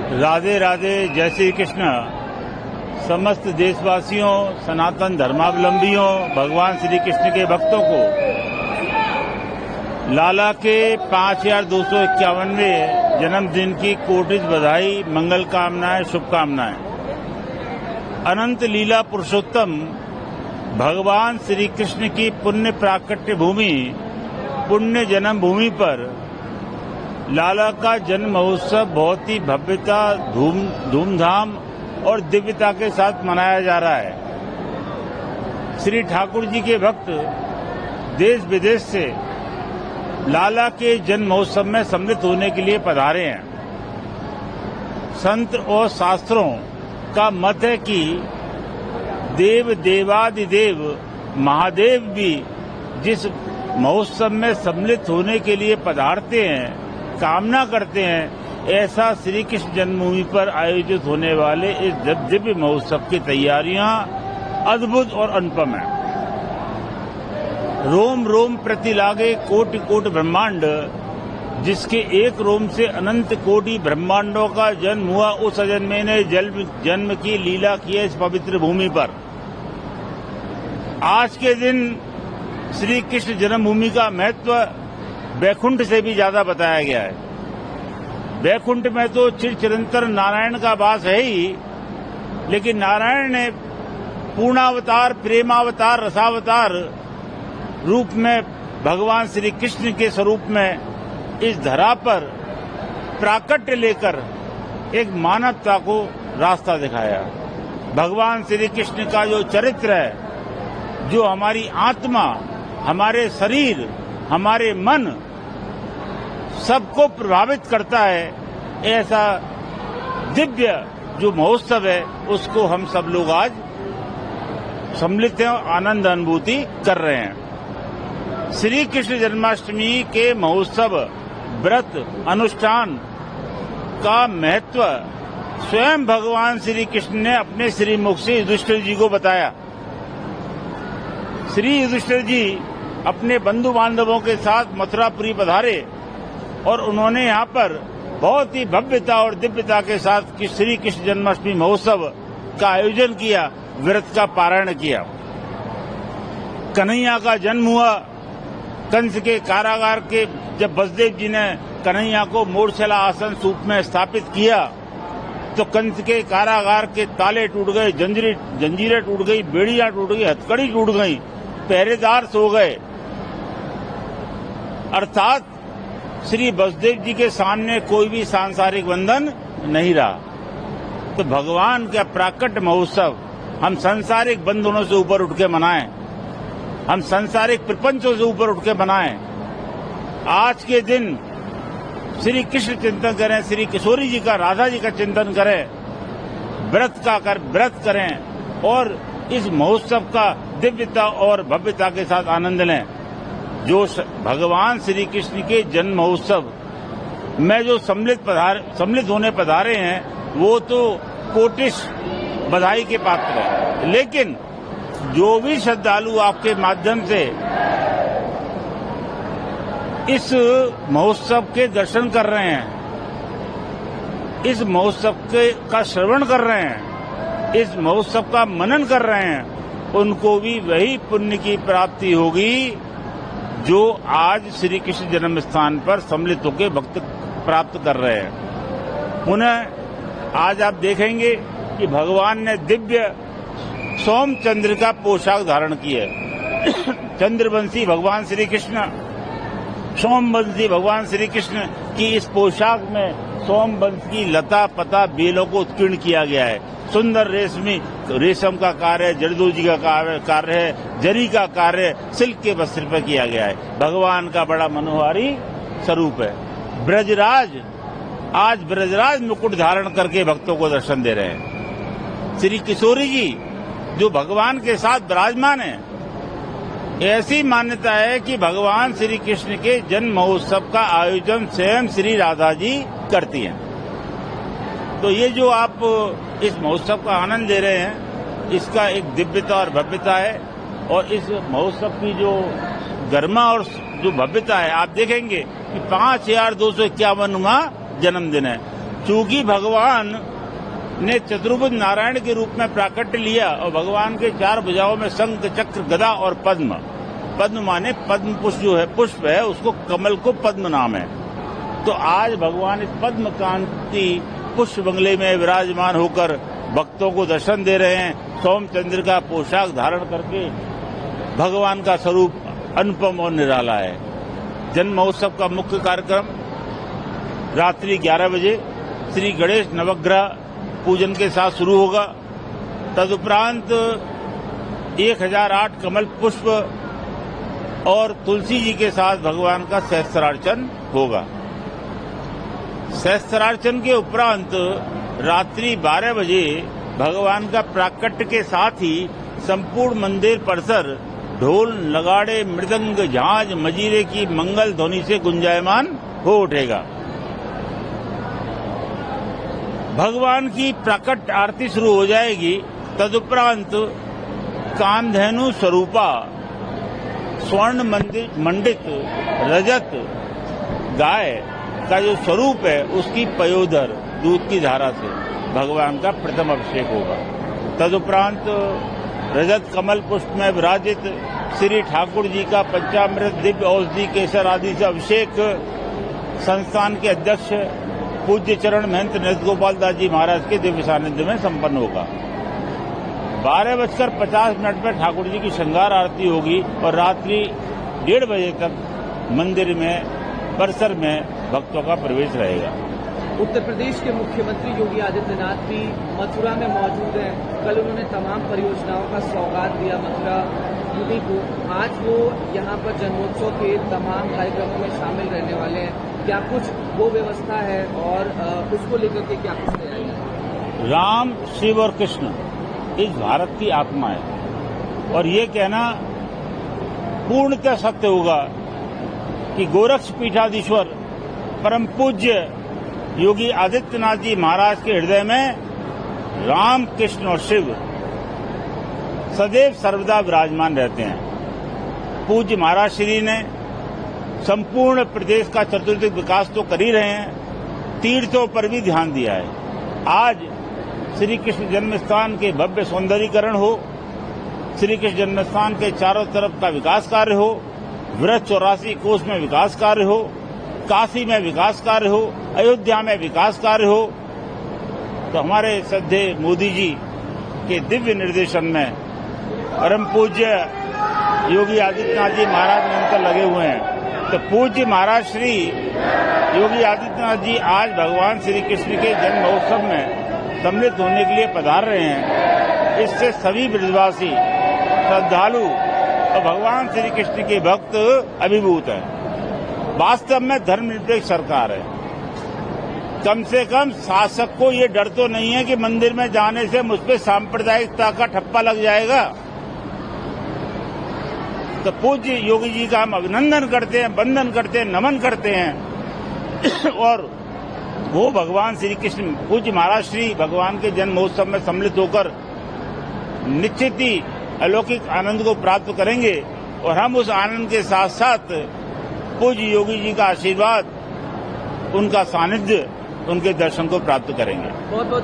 राधे राधे, जय श्री कृष्ण। समस्त देशवासियों, सनातन धर्मावलंबियों, भगवान श्री कृष्ण के भक्तों को लाला के 5251वें जन्मदिन की कोटि बधाई, मंगल कामनाएं, शुभकामनाएं। अनंत लीला पुरुषोत्तम भगवान श्री कृष्ण की पुण्य प्राकट्य भूमि, पुण्य जन्म भूमि पर लाला का जन्म महोत्सव बहुत ही भव्यता, धूमधाम और दिव्यता के साथ मनाया जा रहा है। श्री ठाकुर जी के भक्त देश विदेश से लाला के जन्म महोत्सव में सम्मिलित होने के लिए पधारे हैं। संत और शास्त्रों का मत है कि देव देवादिदेव महादेव भी जिस महोत्सव में सम्मिलित होने के लिए पधारते हैं, कामना करते हैं, ऐसा श्री कृष्ण जन्मभूमि पर आयोजित होने वाले इस दिव्य महोत्सव की तैयारियां अद्भुत और अनुपम हैं। रोम रोम प्रति लागे कोटि कोटि ब्रह्मांड, जिसके एक रोम से अनंत कोटि ब्रह्मांडों का जन्म हुआ, उस अजन्मे ने जन्म की लीला की है इस पवित्र भूमि पर। आज के दिन श्री कृष्ण जन्मभूमि का महत्व वैकुंठ से भी ज्यादा बताया गया है। वैकुंठ में तो चिरंतन नारायण का वास है ही, लेकिन नारायण ने पूर्णावतार, प्रेमावतार, रसावतार रूप में भगवान श्री कृष्ण के स्वरूप में इस धरा पर प्राकट्य लेकर एक मानवता को रास्ता दिखाया। भगवान श्री कृष्ण का जो चरित्र है, जो हमारी आत्मा, हमारे शरीर, हमारे मन सबको प्रभावित करता है, ऐसा दिव्य जो महोत्सव है, उसको हम सब लोग आज सम्मिलित हैं और आनंद अनुभूति कर रहे हैं। श्री कृष्ण जन्माष्टमी के महोत्सव, व्रत, अनुष्ठान का महत्व स्वयं भगवान श्री कृष्ण ने अपने श्रीमुख से युधिष्ठिर जी को बताया। श्री युधिष्ठिर जी अपने बंधु बांधवों के साथ मथुरापुरी पधारे और उन्होंने यहाँ पर बहुत ही भव्यता और दिव्यता के साथ श्री कृष्ण जन्माष्टमी महोत्सव का आयोजन किया, व्रत का पारायण किया। कन्हैया का जन्म हुआ कंस के कारागार के, जब वसुदेव जी ने कन्हैया को मोरछला आसन सूप में स्थापित किया तो कंस के कारागार के ताले टूट गए, जंजीरें टूट गई, बेड़ियां टूट गई, हथकड़ी टूट गई, पहरेदार सो गए। अर्थात श्री वसुदेव जी के सामने कोई भी सांसारिक बंधन नहीं रहा। तो भगवान का प्राकट्य महोत्सव हम सांसारिक बंधनों से ऊपर उठ के मनाएं, हम सांसारिक प्रपंचों से ऊपर उठ के मनाएं। आज के दिन श्री कृष्ण चिंतन करें, श्री किशोरी जी का, राधा जी का चिंतन करें, व्रत करें और इस महोत्सव का दिव्यता और भव्यता के साथ आनंद लें। जो भगवान श्री कृष्ण के जन्म महोत्सव में जो सम्मिलित होने पधारे हैं, वो तो कोटिश बधाई के पात्र हैं। लेकिन जो भी श्रद्धालु आपके माध्यम से इस महोत्सव के दर्शन कर रहे हैं, इस महोत्सव का श्रवण कर रहे हैं, इस महोत्सव का मनन कर रहे हैं, उनको भी वही पुण्य की प्राप्ति होगी जो आज श्री कृष्ण जन्म स्थान पर सम्मिलित होकर भक्त प्राप्त कर रहे हैं। उन्हें आज आप देखेंगे कि भगवान ने दिव्य सोम चंद्र का पोशाक धारण किया है। चंद्रवंशी भगवान श्री कृष्ण, सोमवंशी भगवान श्री कृष्ण की इस पोशाक में सोमवंश की लता पता बेलों को उत्कीर्ण किया गया है। सुंदर रेशम का कार्य, जरदोजी का कार्य है, जरी का कार्य सिल्क के वस्त्र पर किया गया है। भगवान का बड़ा मनोहारी स्वरूप है। ब्रजराज आज ब्रजराज मुकुट धारण करके भक्तों को दर्शन दे रहे हैं। श्री किशोरी जी जो भगवान के साथ विराजमान है, ऐसी मान्यता है कि भगवान श्री कृष्ण के जन्म महोत्सव का आयोजन स्वयं श्री राधा जी करती हैं। तो ये जो आप इस महोत्सव का आनंद ले रहे हैं, इसका एक दिव्यता और भव्यता है। और इस महोत्सव की जो गरिमा और जो भव्यता है, आप देखेंगे कि 5251वां जन्मदिन है। चूंकि भगवान ने चतुर्भुज नारायण के रूप में प्राकट्य लिया और भगवान के 4 भुजाओं में शंख, चक्र, गदा और पद्म, पद्म माने पद्म पुष्प जो है, पुष्प है, उसको कमल को पद्म नाम है। तो आज भगवान इस पद्म कांति पुष्प बंगले में विराजमान होकर भक्तों को दर्शन दे रहे हैं। सोमचंद्र का पोशाक धारण करके भगवान का स्वरूप अनुपम और निराला है। जन्म महोत्सव का मुख्य कार्यक्रम रात्रि 11 बजे श्री गणेश नवग्रह पूजन के साथ शुरू होगा। तदुपरांत 1008 कमल पुष्प और तुलसी जी के साथ भगवान का सहस्त्रार्चन होगा। सहस्त्रार्चन के उपरांत रात्रि 12 बजे भगवान का प्राकट्य के साथ ही संपूर्ण मंदिर परिसर ढोल, नगाड़े, मृदंग, झांझ, मजीरे की मंगल ध्वनि से गुंजायमान हो उठेगा। भगवान की प्राकट आरती शुरू हो जाएगी। तदुपरांत कामधेनु स्वरूपा स्वर्ण मंडित रजत गाय का जो स्वरूप है उसकी पयोधर दूध की धारा से भगवान का प्रथम अभिषेक होगा। तदुपरांत रजत कमल पुष्प में विराजित श्री ठाकुर जी का पंचामृत, दिव्य औषधि, केसर आदि से अभिषेक संस्थान के अध्यक्ष पूज्य चरण महंत नृत्य गोपाल दास जी महाराज के दिव्य सानिध्य में संपन्न होगा। 12:50 पर ठाकुर जी की श्रृंगार आरती होगी और रात्रि 1:30 बजे तक मंदिर में परिसर में भक्तों का प्रवेश रहेगा। उत्तर प्रदेश के मुख्यमंत्री योगी आदित्यनाथ भी मथुरा में मौजूद हैं। कल उन्होंने तमाम परियोजनाओं का सौगात दिया मथुरा यूपी को। आज वो यहाँ पर जन्मोत्सव के तमाम कार्यक्रमों में शामिल रहने वाले हैं। क्या कुछ वो व्यवस्था है और उसको लेकर के क्या कुछ तैयारी है? राम, शिव और कृष्ण इस भारत की आत्मा है और ये कहना पूर्णतः सत्य होगा कि गोरक्ष पीठाधीश्वर परम पूज्य योगी आदित्यनाथ जी महाराज के हृदय में राम, कृष्ण और शिव सदैव सर्वदा विराजमान रहते हैं। पूज्य महाराज श्री ने संपूर्ण प्रदेश का चतुर्दिक विकास तो कर ही रहे हैं, तीर्थों पर भी ध्यान दिया है। आज श्री कृष्ण जन्मस्थान के भव्य सौंदर्यीकरण हो, श्री कृष्ण जन्मस्थान के चारों तरफ का विकास कार्य हो, वृहद 84 कोस में विकास कार्य हो, काशी में विकास कार्य हो, अयोध्या में विकास कार्य हो, तो हमारे श्रद्धेय मोदी जी के दिव्य निर्देशन में परम पूज्य योगी आदित्यनाथ जी महाराज निरंतर लगे हुए हैं। तो पूज्य महाराज श्री योगी आदित्यनाथ जी आज भगवान श्री कृष्ण के जन्म महोत्सव में सम्मिलित होने के लिए पधार रहे हैं। इससे सभी ब्रजवासी, श्रद्धालु और भगवान श्री कृष्ण के भक्त अभिभूत हैं। वास्तव में धर्मनिरपेक्ष सरकार है। कम से कम शासक को ये डर तो नहीं है कि मंदिर में जाने से मुझ पे सांप्रदायिकता का ठप्पा लग जाएगा। तो पूज्य योगी जी का हम अभिनंदन करते हैं, वंदन करते हैं, नमन करते हैं और वो भगवान श्री कृष्ण पूज्य महाराज श्री भगवान के जन्म महोत्सव में सम्मिलित होकर निश्चित ही अलौकिक आनंद को प्राप्त करेंगे और हम उस आनंद के साथ साथ पूज्य योगी जी का आशीर्वाद, उनका सानिध्य, उनके दर्शन को प्राप्त करेंगे। बहुत बहुत